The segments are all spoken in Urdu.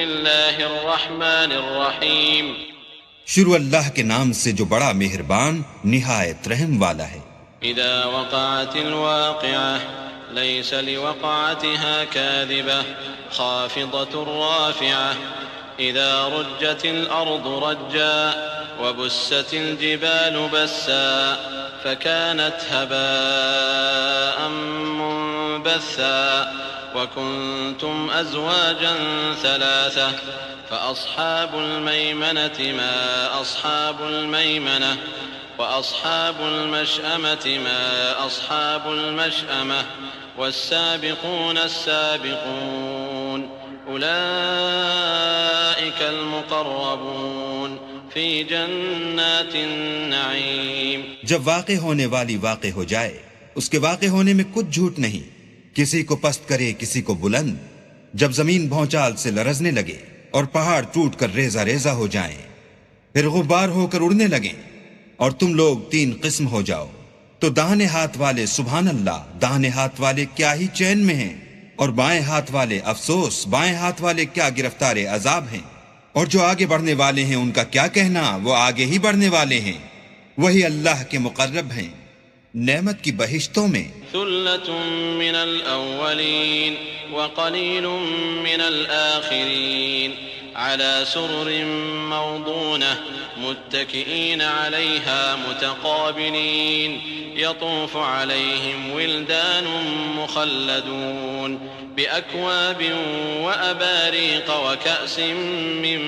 الله الرحمن الرحيم شروع اللہ کے نام سے جو بڑا مہربان نہایت رحم والا ہے۔ إذا وقعت الواقعة ليس لوقعتها كاذبة خافضة رافعة إذا رجت الأرض رجا وبست الجبال بسا فكانت هباء منبثا وكنتم أزواجا ثلاثة فأصحاب الميمنة ما أصحاب الميمنة وأصحاب المشأمة ما أصحاب المشأمة والسابقون السابقون أولئك المقربون في جنات النعيم۔ جب واقع ہونے والی واقع ہو جائے اس کے واقع ہونے میں کچھ جھوٹ نہیں، کسی کو پست کرے کسی کو بلند، جب زمین بھونچال سے لرزنے لگے اور پہاڑ ٹوٹ کر ریزہ ریزہ ہو جائیں، پھر غبار ہو کر اڑنے لگیں، اور تم لوگ تین قسم ہو جاؤ، تو داہنے ہاتھ والے سبحان اللہ، داہنے ہاتھ والے کیا ہی چین میں ہیں، اور بائیں ہاتھ والے افسوس، بائیں ہاتھ والے کیا گرفتار عذاب ہیں، اور جو آگے بڑھنے والے ہیں ان کا کیا کہنا، وہ آگے ہی بڑھنے والے ہیں، وہی اللہ کے مقرب ہیں نعمت کی بہشتوں میں۔ ثلة من الأولين وقليل من الآخرين على سرر موضونة متكئين عليها متقابلين يطوف عليهم ولدان مخلدون بأكواب وأباريق وكأس من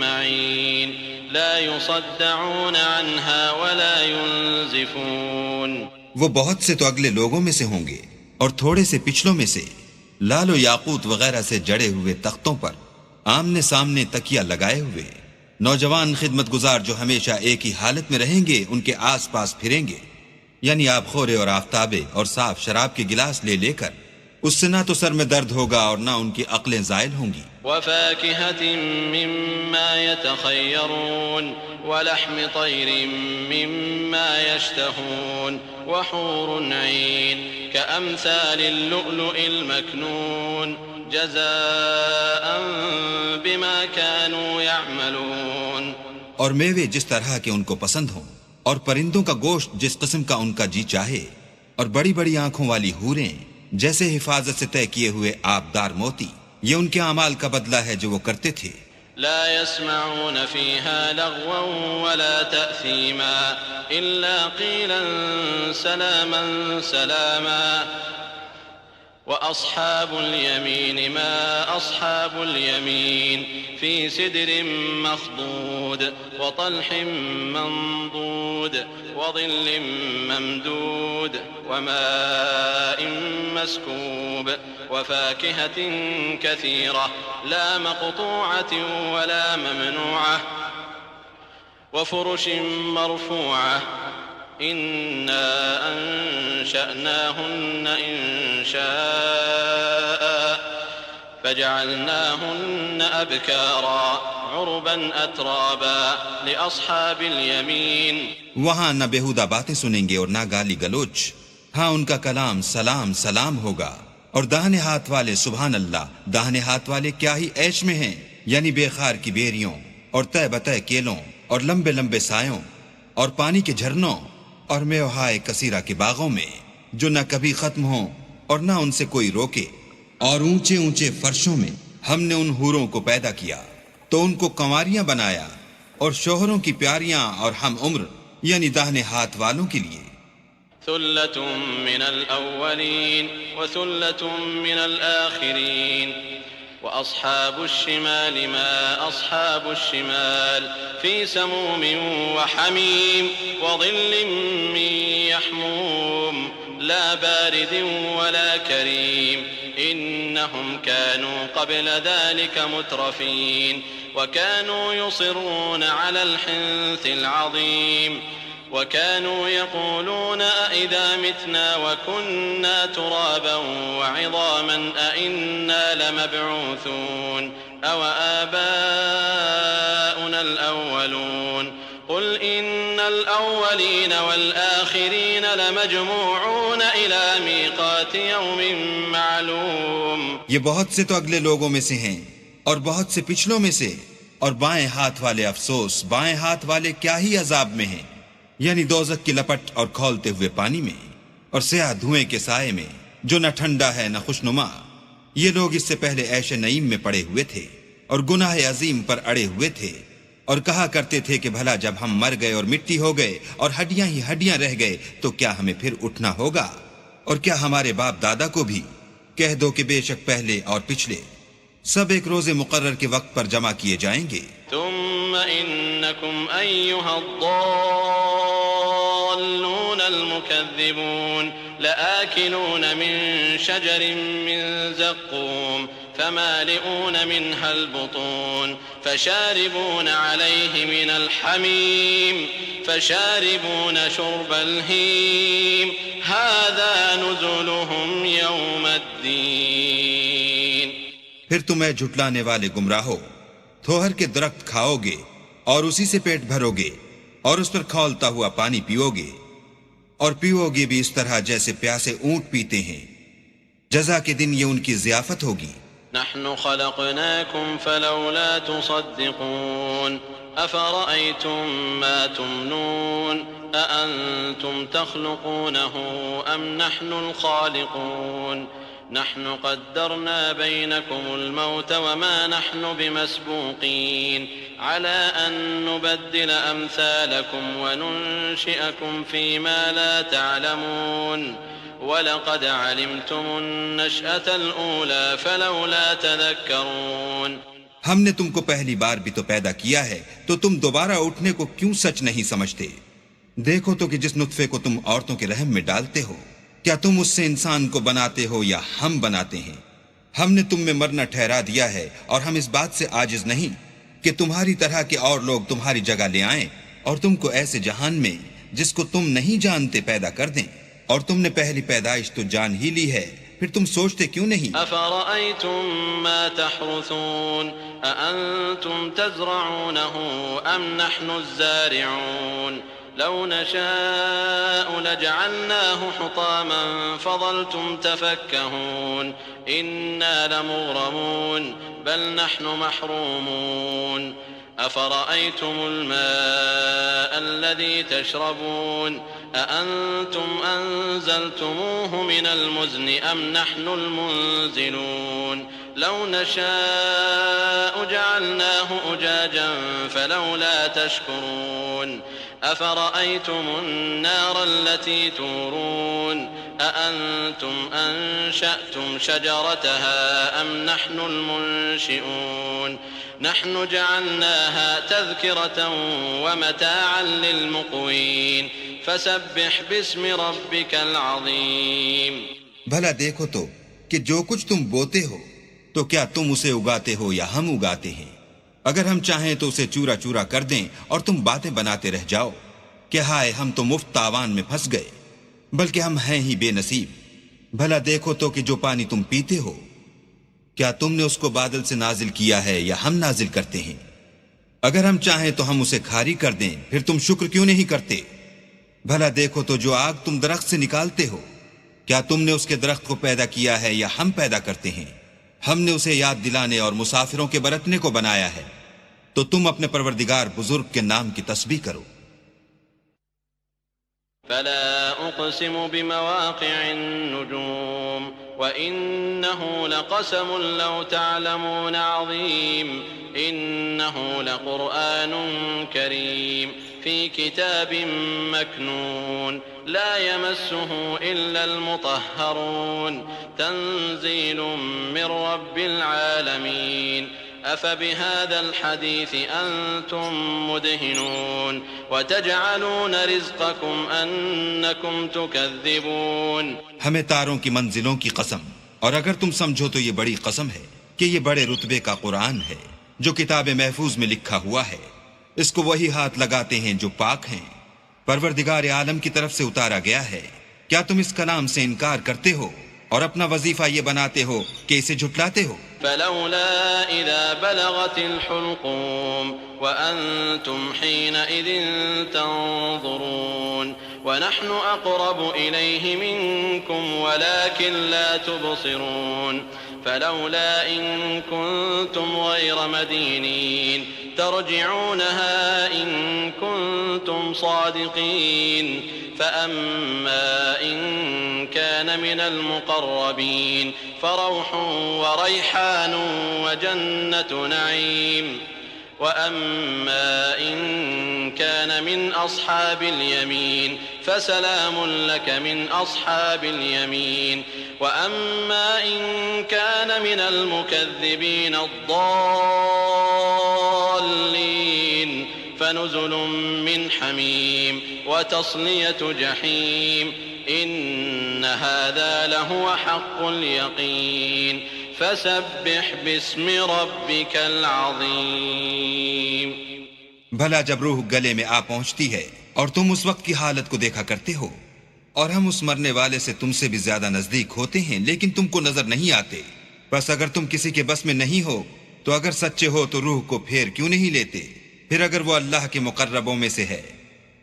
معين لا يصدعون عنها ولا ينزفون۔ وہ بہت سے تو اگلے لوگوں میں سے ہوں گے اور تھوڑے سے پچھلوں میں سے، لال و یاقوت وغیرہ سے جڑے ہوئے تختوں پر آمنے سامنے تکیہ لگائے ہوئے، نوجوان خدمت گزار جو ہمیشہ ایک ہی حالت میں رہیں گے ان کے آس پاس پھریں گے، یعنی آب خورے اور آفتابے اور صاف شراب کے گلاس لے لے کر، اس سے نہ تو سر میں درد ہوگا اور نہ ان کی عقلیں زائل ہوں گی۔ وفاكهة مما يتخيرون ولحم طير مما يشتهون وحور عين كأمثال اللؤلؤ المكنون جزاء بما كانوا يعملون۔ اور میوے جس طرح کے ان کو پسند ہوں، اور پرندوں کا گوشت جس قسم کا ان کا جی چاہے، اور بڑی بڑی آنکھوں والی حوریں جیسے حفاظت سے طے کیے ہوئے آبدار موتی، یہ ان کے اعمال کا بدلہ ہے جو وہ کرتے تھے۔ لا يسمعون فيها لغوا ولا تأثيما إلا قيلا سلاما سلاما وأصحاب اليمين ما أصحاب اليمين في سدر مخضود وطلح منضود وظل ممدود وماء مسكوب وفاكهة كثيرة لا مقطوعة ولا ممنوعة وفرش مرفوعة إنا أنشأناهن إنشاء فجعلناهن أبكارا عربا أترابا لأصحاب اليمين۔ وہاں نہ بےہودہ باتیں سنیں گے اور نہ گالی گلوچ، ہاں ان کا کلام سلام سلام ہوگا، اور داہنے ہاتھ والے سبحان اللہ، داہنے ہاتھ والے کیا ہی عیش میں ہیں، یعنی بے خار کی بیریوں اور طے بتہ کیلوں اور لمبے لمبے سایوں اور پانی کے جھرنوں اور میوہائے کثیرہ کے باغوں میں جو نہ کبھی ختم ہوں اور نہ ان سے کوئی روکے، اور اونچے اونچے فرشوں میں ہم نے ان حوروں کو پیدا کیا تو ان کو کنواریاں بنایا، اور شوہروں کی پیاریاں اور ہم عمر یعنی داہنے ہاتھ والوں کے لیے۔ ثلة من الأولين وثلة من الآخرين وأصحاب الشمال ما أصحاب الشمال في سموم وحميم وظل من يحموم لا بارد ولا كريم إنهم كانوا قبل ذلك مترفين وكانوا يصرون على الحنث العظيم وكانوا يقولون أئذا متنا وكنا ترابا وعظاما أئنا لمبعوثون أو آباؤنا الأولون قل إن الأولين والآخرين لمجموعون إلى ميقات يوم معلوم۔ یہ بہت سے تو اگلے لوگوں میں سے ہیں اور بہت سے پچھلوں میں سے، اور بائیں ہاتھ والے افسوس، بائیں ہاتھ والے کیا ہی عذاب میں ہیں، یعنی دوزخ کی لپٹ اور کھولتے ہوئے پانی میں، اور سیاہ دھوئیں کے سائے میں جو نہ ٹھنڈا ہے نہ خوشنما۔ یہ لوگ اس سے پہلے عیش نعیم میں پڑے ہوئے تھے اور گناہ عظیم پر اڑے ہوئے تھے، اور کہا کرتے تھے کہ بھلا جب ہم مر گئے اور مٹی ہو گئے اور ہڈیاں ہی ہڈیاں رہ گئے تو کیا ہمیں پھر اٹھنا ہوگا؟ اور کیا ہمارے باپ دادا کو بھی؟ کہہ دو کہ بے شک پہلے اور پچھلے سب ایک روز مقرر کے وقت پر جمع کیے جائیں گے۔ ثم إنكم أيها الضالون المكذبون لآكلون من شجر من زقوم فمالئون منها البطون فشاربون عليه من الحميم فشاربون شرب الهيم هذا نزلهم يوم الدين۔ پھر تم اے جھٹلانے والے گمراہو تھوہر کے درخت کھاؤ گے اور اسی سے پیٹ بھرو گے اور اس پر کھولتا ہوا پانی پیو گے، اور پیو گے بھی اس طرح جیسے پیاسے اونٹ پیتے ہیں۔ جزا کے دن یہ ان کی ضیافت ہوگی۔ نحن خلقناكم فلولا تصدقون أفرأيتم ما تمنون أأنتم تخلقونه أم نحن الخالقون نحن قدرنا بينكم الموت وما نحن بمسبوقين على أن نبدل أمثالكم وننشئكم فيما لا تعلمون وَلَقَدْ عَلِمْتُمُ النَّشْأَةَ الْأُولَى فَلَوْلَا تَذَكَّرُونَ۔ ہم نے تم کو پہلی بار بھی تو پیدا کیا ہے، تو تم دوبارہ اٹھنے کو کیوں سچ نہیں سمجھتے؟ دیکھو تو کہ جس نطفے کو تم عورتوں کے رحم میں ڈالتے ہو، کیا تم اس سے انسان کو بناتے ہو یا ہم بناتے ہیں؟ ہم نے تم میں مرنا ٹھہرا دیا ہے، اور ہم اس بات سے عاجز نہیں کہ تمہاری طرح کے اور لوگ تمہاری جگہ لے آئیں اور تم کو ایسے جہان میں جس کو تم نہیں جانتے پیدا کر دیں۔ اور تم نے پہلی پیدائش تو جان ہی لی ہے، پھر تم سوچتے کیوں نہیں؟ أَفَرَأَيْتُم مَّا تَحْرُثُونَ أَأَنتُمْ تَزْرَعُونَهُ أَمْ نَحْنُ الزَّارِعُونَ لَوْ نَشَاءُ لَجَعَلْنَاهُ حُطَامًا فَظَلْتُمْ تَفَكَّهُونَ إِنَّا لَمُغْرَمُونَ بَلْ نَحْنُ محرومون أَفَرَأَيْتُمُ الْمَاءَ الَّذِي تَشْرَبُونَ أَأَنتُمْ أَنزَلْتُمُوهُ مِنَ الْمُزْنِ أَمْ نَحْنُ الْمُنزِلُونَ لَوْ نَشَاءُ جَعَلْنَاهُ أُجَاجًا فَلَوْلَا تَشْكُرُونَ أَفَرَأَيْتُمُ النَّارَ الَّتِي تُورُونَ أَأَنتُمْ أَنشَأْتُمْ شَجَرَتَهَا أَمْ نَحْنُ الْمُنشِئُونَ نحن جعلناها تذكرة ومتاعا للمقوين فسبح باسم ربك العظيم۔ بھلا دیکھو تو کہ جو کچھ تم بوتے ہو تو کیا تم اسے اگاتے ہو یا ہم اگاتے ہیں؟ اگر ہم چاہیں تو اسے چورا چورا کر دیں اور تم باتیں بناتے رہ جاؤ کہ ہائے ہم تو مفت تاوان میں پھنس گئے، بلکہ ہم ہیں ہی بے نصیب۔ بھلا دیکھو تو کہ جو پانی تم پیتے ہو کیا تم نے اس کو بادل سے نازل کیا ہے یا ہم نازل کرتے ہیں؟ اگر ہم چاہیں تو ہم اسے کھاری کر دیں، پھر تم شکر کیوں نہیں کرتے؟ بھلا دیکھو تو جو آگ تم درخت سے نکالتے ہو کیا تم نے اس کے درخت کو پیدا کیا ہے یا ہم پیدا کرتے ہیں؟ ہم نے اسے یاد دلانے اور مسافروں کے برتنے کو بنایا ہے، تو تم اپنے پروردگار بزرگ کے نام کی تسبیح کرو۔ فلا أقسم بمواقع النجوم وإنه لقسم لو تعلمون عظيم إنه لقرآن كريم في كتاب مكنون لا يمسه إلا المطهرون تنزيل من رب العالمين أفبهذا الحديث أنتم مدهنون وتجعلون رزقكم أنكم تكذبون۔ ہمیں تاروں کی منزلوں کی قسم، اور اگر تم سمجھو تو یہ بڑی قسم ہے کہ یہ بڑے رتبے کا قرآن ہے جو کتاب محفوظ میں لکھا ہوا ہے، اس کو وہی ہاتھ لگاتے ہیں جو پاک ہیں، پروردگار عالم کی طرف سے اتارا گیا ہے۔ کیا تم اس کلام سے انکار کرتے ہو اور اپنا وظیفہ یہ بناتے ہو کہ اسے جھٹلاتے ہو؟ فلولا إذا بلغت الحلقوم وأنتم حينئذ تنظرون ونحن أقرب إليه منكم ولكن لا تبصرون فلولا إن كنتم غير مدينين ترجعونها إن كنتم صادقين فأما إن كان من المقربين فروح وريحان وجنة نعيم وأما إن كان من أصحاب اليمين فسلام لك من أصحاب اليمين وأما إن كان من المكذبين الضالين فنزل من حميم وتصلية جحيم إن هذا لهو حق اليقين فسبح باسم ربك العظیم. بھلا جب روح گلے میں آ پہنچتی ہے اور تم اس وقت کی حالت کو دیکھا کرتے ہو اور ہم اس مرنے والے سے تم سے بھی زیادہ نزدیک ہوتے ہیں لیکن تم کو نظر نہیں آتے، بس اگر تم کسی کے بس میں نہیں ہو تو اگر سچے ہو تو روح کو پھیر کیوں نہیں لیتے؟ پھر اگر وہ اللہ کے مقربوں میں سے ہے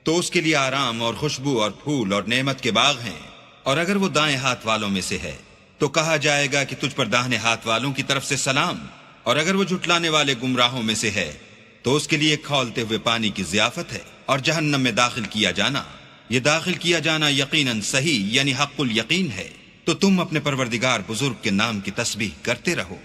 تو اس کے لیے آرام اور خوشبو اور پھول اور نعمت کے باغ ہیں، اور اگر وہ دائیں ہاتھ والوں میں سے ہے تو کہا جائے گا کہ تجھ پر داہنے ہاتھ والوں کی طرف سے سلام، اور اگر وہ جھٹلانے والے گمراہوں میں سے ہے تو اس کے لیے کھولتے ہوئے پانی کی ضیافت ہے، اور جہنم میں داخل کیا جانا، یہ داخل کیا جانا یقیناً صحیح یعنی حق الیقین ہے. تو تم اپنے پروردگار بزرگ کے نام کی تسبیح کرتے رہو.